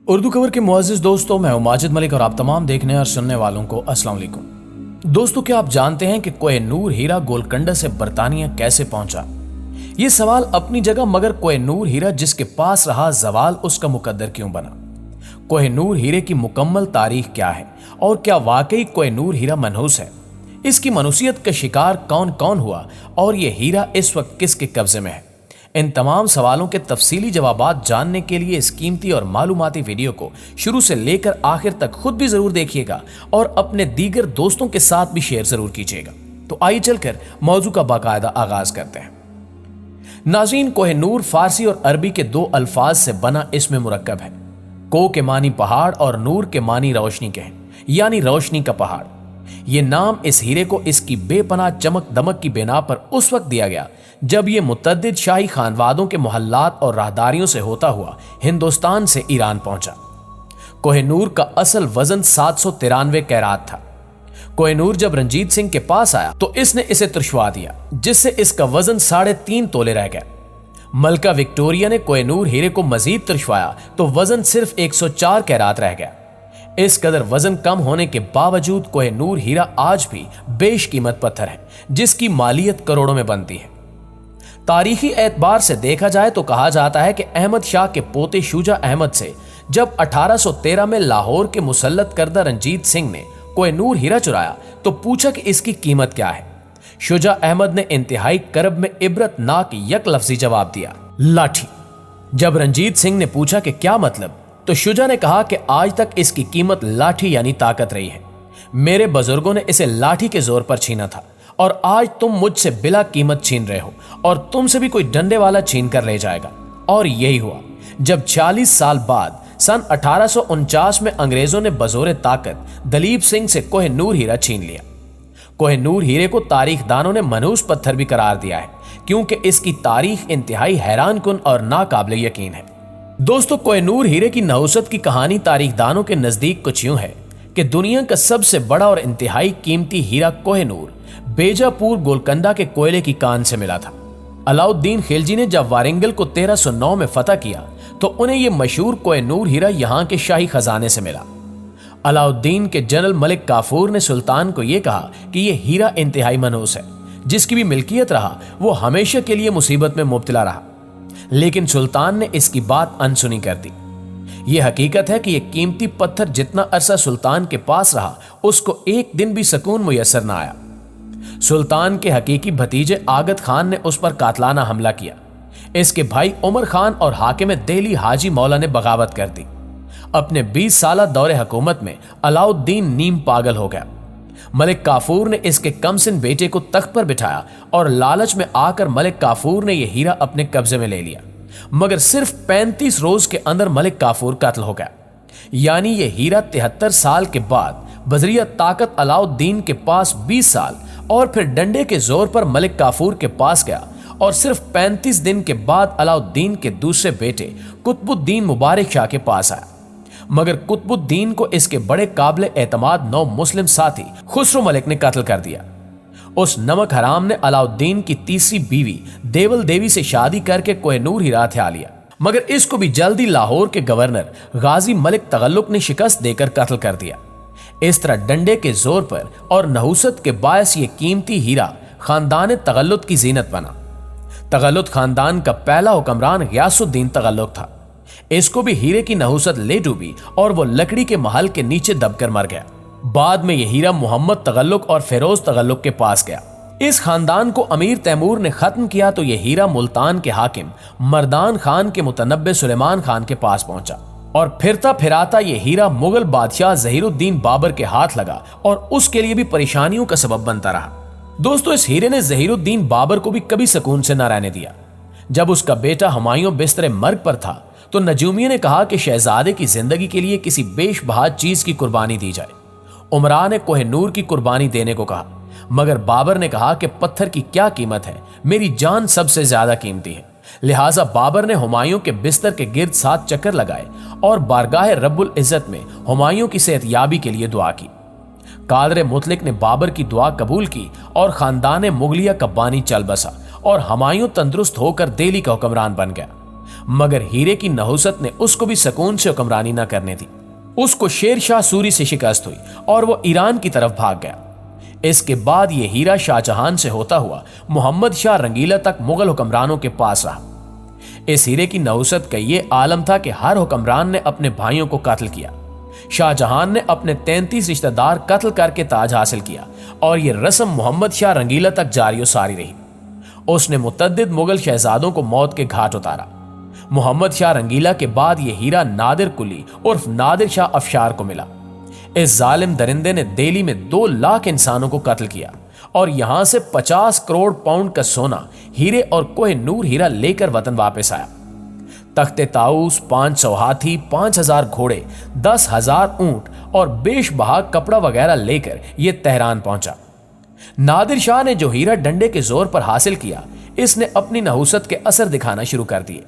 उर्दू खबर के मुअज़्ज़िज़ दोस्तों, मैं हूं माजिद मलिक और आप तमाम देखने और सुनने वालों को अस्सलाम वालेकुम। दोस्तों, क्या आप जानते हैं कि कोह-ए-नूर हीरा गोलकंडा से बरतानिया कैसे पहुंचा? ये सवाल अपनी जगह, मगर कोह-ए-नूर हीरा जिसके पास रहा ज़वाल उसका मुकद्दर क्यों बना? कोह-ए-नूर हीरे की मुकम्मल तारीख क्या है और क्या वाकई कोह-ए-नूर हीरा मनहूस है? इसकी मनहूसियत का शिकार कौन कौन हुआ और ये हीरा इस वक्त किसके कब्जे में है? इन तमाम सवालों के तफसीली जवाबात जानने के लिए इस कीमती और मालूमाती वीडियो को शुरू से लेकर आखिर तक खुद भी जरूर देखिएगा और अपने दीगर दोस्तों के साथ भी शेयर जरूर कीजिएगा। तो आइए चलकर मौजू का बाकायदा आगाज करते हैं। नाज़रीन, कोह-ए-नूर फारसी और अरबी के दो अल्फाज से बना इसमें मुरक्कब है। को के मानी पहाड़ और नूर के मानी रोशनी के हैं, यानी रोशनी का पहाड़। ये नाम इस हीरे को इसकी बेपनाह चमक दमक की बिना पर उस वक्त दिया गया जब ये मुतअद्दिद शाही खानवादों के मोहल्लात और राहदारियों से होता हुआ हिंदुस्तान से ईरान पहुंचा। कोह-ए-नूर का असल वजन 793 कैरात था। कोह-ए-नूर जब रंजीत सिंह के पास आया तो इसने इसे तुरशवा दिया, जिससे इसका वजन 3.5 तोले रह गया। मलका विक्टोरिया ने कोह-ए-नूर हीरे को मजीद तुरशवाया तो वजन सिर्फ 104 कैरात रह गया। इस कदर वजन कम होने के बावजूद कोह-ए-नूर हीरा आज भी बेशकीमत पत्थर है, जिसकी मालियत करोड़ों में बनती है। तारीखी एतबार से देखा जाए तो कहा जाता है कि अहमद शाह के पोते शुजा अहमद से जब 1813 में लाहौर के मुसल्लत करदा रंजीत सिंह ने कोह-ए-नूर हीरा चुराया तो पूछा कि इसकी कीमत क्या है। शुजा अहमद ने इंतहाई करब में इबरतनाक यक लफ्जी जवाब दिया, लाठी। जब रंजीत सिंह ने पूछा कि क्या मतलब, तो शुजा ने कहा कि आज तक इसकी कीमत लाठी यानी ताकत रही है। मेरे बुजुर्गों ने इसे लाठी के जोर पर छीना था और आज तुम मुझसे बिला कीमत छीन रहे हो और तुमसे भी कोई डंडे वाला छीन कर ले जाएगा। और यही हुआ जब 46 साल बाद सन 1849 में अंग्रेजों ने बजोरे ताकत दलीप सिंह से कोह-ए-नूर हीरा छीन लिया। कोह-ए-नूर हीरे को तारीखदानों ने मनहूस पत्थर भी करार दिया है, क्योंकि इसकी तारीख इंतहाई हैरान कुन और नाकाबिल यकीन है। दोस्तों, कोह-ए-नूर हीरे की नहुसत की कहानी तारीखदानों के नजदीक कुछ यूं है कि दुनिया का सबसे बड़ा और इंतहाई कीमती हीरा कोह-ए-नूर बेजापुर गोलकंडा के कोयले की कान से मिला था। अलाउद्दीन खिलजी ने जब वारंगल को 1309 में फतह किया तो उन्हें यह मशहूर कोह-ए-नूर हीरा यहां के शाही खजाने से मिला। अलाउद्दीन के जनरल मलिक काफूर ने सुल्तान को यह कहा कि यह हीरा इंतहाई मनहूस है, जिसकी भी मिल्कियत रहा वो हमेशा के लिए मुसीबत में मुब्तला रहा। लेकिन सुल्तान ने इसकी बात अनसुनी कर दी। यह हकीकत है कि यह कीमती पत्थर जितना अरसा सुल्तान के पास रहा उसको एक दिन भी सुकून मुयस्सर न आया। सुल्तान के हकीकी भतीजे आगत खान ने उस पर कातलाना हमला किया। इसके भाई उमर खान और हाकिम दिल्ली हाजी मौला ने बगावत कर दी। अपने 20 साला दौरे हुकूमत में अलाउद्दीन नीम पागल हो गया। मलिक काफूर ने इसके कमसिन बेटे को तख्त पर बिठाया और लालच में आकर मलिक काफूर ने यह हीरा अपने कब्जे में ले लिया। मगर सिर्फ 35 रोज के अंदर मलिक काफूर कत्ल हो गया। यानी यह हीरा 73 साल के बाद बजरिया ताकत अलाउद्दीन के पास 20 साल और फिर डंडे के जोर पर मलिक काफूर के पास गया और सिर्फ 35 दिन के बाद अलाउद्दीन के दूसरे बेटे कुतुबुद्दीन मुबारक शाह के पास आया। मगर कुतुबुद्दीन को इसके बड़े काबिल एतमाद नौ मुस्लिम साथी खुसरो मलिक ने कत्ल कर दिया। उस नमक हराम ने अलाउद्दीन की तीसरी बीवी देवल देवी से शादी करके कोह-ए-नूर हीरा हथिया लिया, मगर इसको भी जल्दी लाहौर के गवर्नर गाजी मलिक तगल्लुक ने शिकस्त देकर कत्ल कर दिया। इस तरह डंडे के जोर पर और नहुसत के बायस ये कीमती हीरा खानदान तगल्लुक की जीनत बना। तगल्लुक खानदान का पहला हुक्मरान गियासुद्दीन तगल्लुक था। इसको भी हीरे की नहुसत ले डूबी और वो लकड़ी के महल के नीचे दबकर मर गया। बाद में यह हीरा मोहम्मद तगल्लुक और फेरोज तगल्लुक के पास गया। इस खानदान को अमीर तैमूर ने खत्म किया तो यह हीरा मुल्तान के हाकिम मर्दान खान के मुतनब्बे सुलेमान खान के पास पहुंचा और फिरता फिराता यह हीरा मुगल बादशाह ज़हीरुद्दीन बाबर के हाथ लगा और उसके लिए भी परेशानियों का सबब बनता रहा। दोस्तों, इस हीरे ने ज़हीरुद्दीन बाबर को भी कभी सुकून से न रहने दिया। जब उसका बेटा हुमायूं बिस्तरे मर्ग पर था तो नजूमिया ने कहा कि शहजादे की जिंदगी के लिए किसी बेशबहा चीज की कुर्बानी दी जाए। उमरा ने कोह-ए-नूर की कुर्बानी देने को कहा, मगर बाबर ने कहा कि पत्थर की क्या कीमत है, मेरी जान सबसे ज्यादा कीमती है। लिहाजा बाबर ने हुमायूं के बिस्तर के गिर्द 7 चक्कर लगाए और बारगाह रब्बुल इज्जत में हुमायूं की सेहतयाबी के लिए दुआ की। कादर मुतलिक ने बाबर की दुआ कबूल की और खानदान मुगलिया का बानी चल बसा और हुमायूं तंदुरुस्त होकर दिल्ली का हुक्मरान बन गया। मगर हीरे की नहुसत ने उसको भी सुकून से हुक्मरानी न करने दी। उसको शेर शाह सूरी से शिकस्त हुई और वो ईरान की तरफ भाग गया। इसके बाद ये हीरा शाहजहां से होता हुआ मोहम्मद शाह रंगीला तक मुगल हुक्मरानों के पास रहा। इस हीरे की नहुसत का ये आलम था कि हर हुक्मरान ने अपने भाइयों को कत्ल किया। शाहजहां ने अपने 33 रिश्तेदार कत्ल करके ताज हासिल किया और ये रस्म मोहम्मद शाह रंगीला तक जारी और सारी रही। उसने मुतद्दिद मुगल शहजादों को मौत के घाट उतारा। मोहम्मद शाह रंगीला के बाद यह हीरा नादिर कुली उर्फ नादिर शाह अफशार को मिला। इस जालिम दरिंदे ने दिल्ली में 2 लाख इंसानों को कत्ल किया और यहां से 50 करोड़ पाउंड का सोना, हीरे और कोह नूर हीरा लेकर वतन वापस आया। तख्ते ताऊस, 500 हाथी, 5000 घोड़े, 10,000 ऊंट और बेशबहा कपड़ा वगैरह लेकर यह तेहरान पहुंचा। नादिर शाह ने जो हीरा डंडे के जोर पर हासिल किया, इसने अपनी नहुसत के असर दिखाना शुरू कर दिए।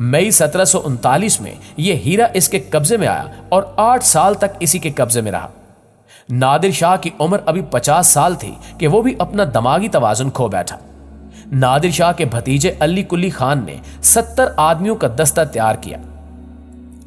मई 1739 में यह हीरा इसके कब्जे में आया और 8 साल तक इसी के कब्जे में रहा। नादिर शाह की उम्र अभी 50 साल थी कि वो भी अपना दिमागी तवाजुन खो बैठा। नादिर शाह के भतीजे अली कुली खान ने 70 आदमियों का दस्ता तैयार किया।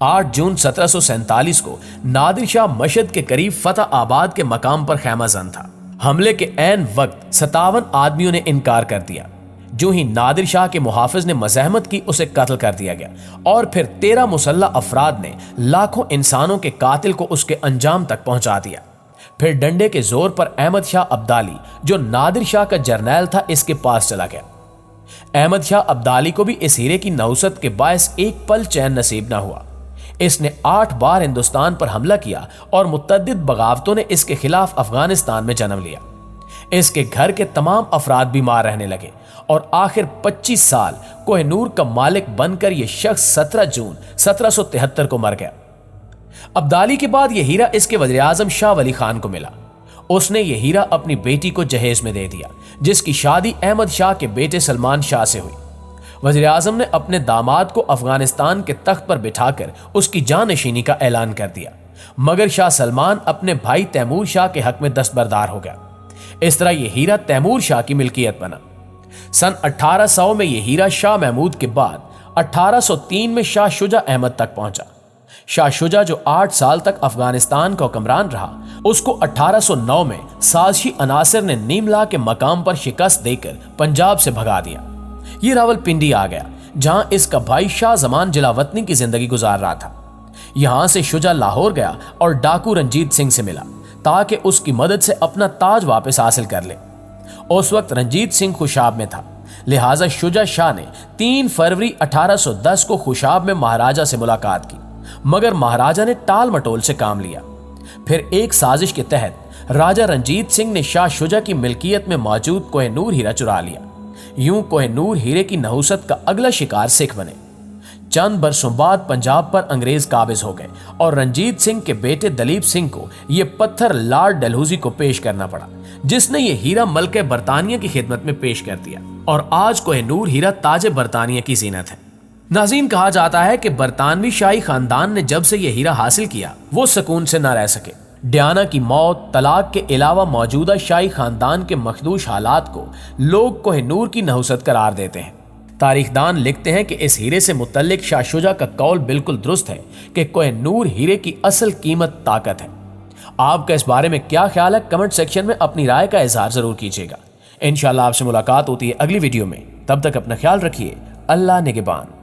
8 जून 1747 को नादिर शाह मशहद के करीब फतह आबाद के मकाम पर खैमाजन था। हमले के ऐन वक्त 57 आदमियों ने इनकार कर दिया। जो ही नादिर शाह के मुहाफिज ने मज़ाहमत की, उसे कत्ल कर दिया गया और फिर 13 मुसल्लह अफराद ने लाखों इंसानों के कातिल को उसके अंजाम तक पहुंचा दिया। फिर डंडे के जोर पर अहमद शाह अब्दाली, जो नादिर शाह का जर्नैल था, इसके पास चला गया। अहमद शाह अब्दाली को भी इस हीरे की नहुसत के बायस एक पल चैन नसीब न हुआ। इसने 8 बार हिंदुस्तान पर हमला किया और मुतअद्दिद बगावतों ने इसके खिलाफ अफगानिस्तान में जन्म लिया। इसके घर के तमाम अफराद बीमार रहने लगे और आखिर 25 साल कोहिनूर का मालिक बनकर यह शख्स 17 जून 1773 को मर गया। अब्दाली के बाद यह हीरा इसके वज़ीर आज़म शाह वली खान को मिला। उसने यह हीरा अपनी बेटी को जहेज में दे दिया, जिसकी शादी अहमद शाह के बेटे सलमान शाह से हुई। वज़ीर आज़म ने अपने दामाद को अफगानिस्तान के तख्त पर बिठाकर उसकी जानशीनी का ऐलान कर दिया, मगर शाह सलमान अपने भाई तैमूर शाह के हक में दस्तबरदार हो गया। इस तरह यह हीरा तैमूर शाह की मिल्कियत बना। सन 1800 में यह हीरा शाह महमूद के बाद 1803 में शाह शुजा अहमद तक पहुंचा। शाह शुजा, जो 8 साल तक अफगानिस्तान का हुक्मरान रहा, उसको 1809 में साजिशी अनासिर ने नीमला के मकाम पर शिकस्त देकर पंजाब से भगा दिया। ये रावलपिंडी आ गया, जहां इसका भाई शाह जमान जिलावतनी की जिंदगी गुजार रहा था। यहां से शुजा लाहौर गया और डाकू रंजीत सिंह से मिला ताकि उसकी मदद से अपना ताज वापस हासिल कर ले। उस वक्त रंजीत सिंह खुशाब में था, लिहाजा शुजा शाह ने 3 फरवरी 1810 को खुशाब में महाराजा से मुलाकात की, मगर महाराजा ने टाल मटोल से काम लिया। फिर एक साजिश के तहत राजा रंजीत सिंह ने शाह शुजा की मिल्कियत में मौजूद कोहिनूर हीरा चुरा लिया। यूं कोहिनूर हीरे की नहुसत का अगला शिकार सिख बने। चंद बरसों बाद पंजाब पर अंग्रेज काबिज हो गए और रंजीत सिंह के बेटे दलीप सिंह को यह पत्थर लॉर्ड डलहौजी को पेश करना पड़ा, जिसने यह हीरा मलके बरतानिया की खिदमत में पेश कर दिया और आज कोहिनूर हीरा ताजे बरतानिया की जीनत है। नाज़रीन, कहा जाता है कि बरतानवी शाही खानदान ने जब से यह हीरा हासिल किया, वो सुकून से न रह सके। डियाना की मौत, तलाक के अलावा मौजूदा शाही खानदान के मखदूश हालात को लोग कोहिनूर की नहुसत करार देते हैं। तारीखदान लिखते हैं कि इस हीरे से मुतल्लिक शाह शुजा का कौल बिल्कुल दुरुस्त है कि कोहिनूर हीरे की असल कीमत ताकत है। आपका इस बारे में क्या ख्याल है? कमेंट सेक्शन में अपनी राय का इजहार जरूर कीजिएगा। इंशाल्लाह आपसे मुलाकात होती है अगली वीडियो में। तब तक अपना ख्याल रखिए। अल्लाह निगहबान।